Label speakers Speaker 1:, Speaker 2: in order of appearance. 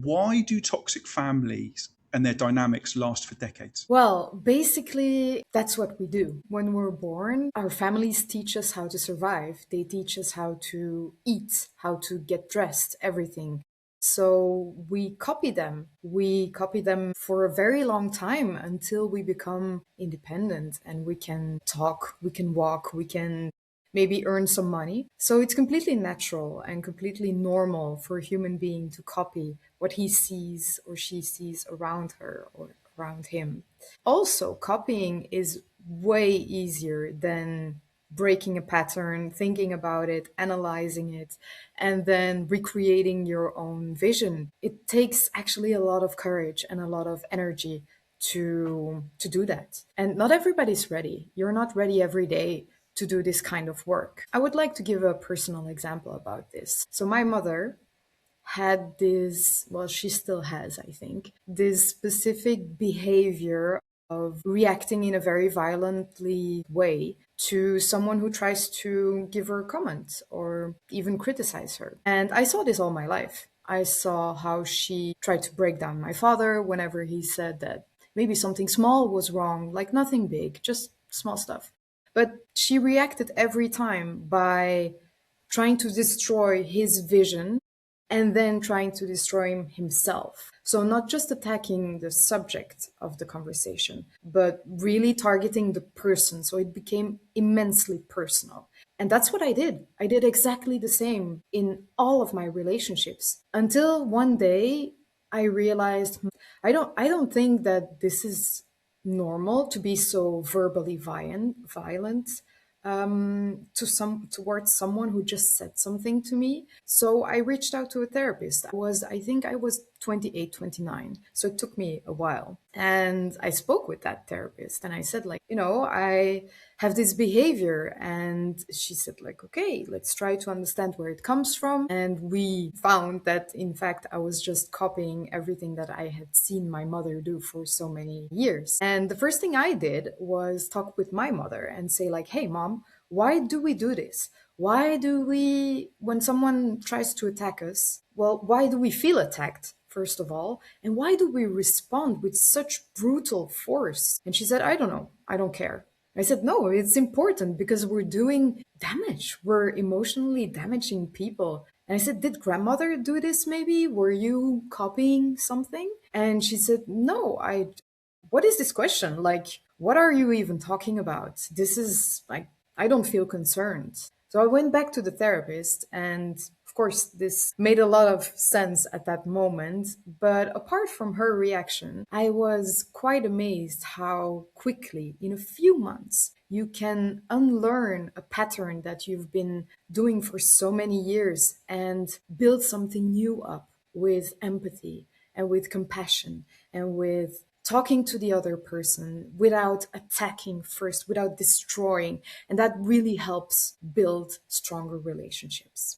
Speaker 1: Why do toxic families and their dynamics last for decades?
Speaker 2: Well, basically, that's what we do. When we're born, our families teach us how to survive. They teach us how to eat, how to get dressed, everything. So we copy them. We copy them for a very long time until we become independent and we can talk, we can walk, we can maybe earn some money. So it's completely natural and completely normal for a human being to copy what he sees or she sees around her or around him. Also, copying is way easier than breaking a pattern, thinking about it, analyzing it, and then recreating your own vision. It takes actually a lot of courage and a lot of energy to do that. And not everybody's ready. You're not ready every day to do this kind of work. I would like to give a personal example about this. So my mother had this, well, she still has, I think, this specific behavior of reacting in a very violently way to someone who tries to give her a comment or even criticize her. And I saw this all my life. I saw how she tried to break down my father whenever he said that maybe something small was wrong, like nothing big, just small stuff. But she reacted every time by trying to destroy his vision and then trying to destroy him himself. So, not just attacking the subject of the conversation, but really targeting the person. So, it became immensely personal. And that's what I did. I did exactly the same in all of my relationships until one day I realized I don't think that this is normal to be so verbally violent towards someone who just said something to me. So I reached out to a therapist. I think I was 28, 29. So it took me a while. And I spoke with that therapist and I said, like, I have this behavior. And she said, like, okay, let's try to understand where it comes from. And we found that, in fact, I was just copying everything that I had seen my mother do for so many years. And the first thing I did was talk with my mother and say, like, hey, mom, why do we do this? Why do we, when someone tries to attack us, well, why do we feel attacked, first of all? And why do we respond with such brutal force? And she said, I don't know. I don't care. I said, no, it's important because we're doing damage. We're emotionally damaging people. And I said, did grandmother do this maybe? Were you copying something? And she said, no, what is this question? Like, what are you even talking about? This is like, I don't feel concerned. So I went back to the therapist, and of course, this made a lot of sense at that moment. But apart from her reaction, I was quite amazed how quickly, in a few months, you can unlearn a pattern that you've been doing for so many years and build something new up with empathy and with compassion and with talking to the other person without attacking first, without destroying. And that really helps build stronger relationships.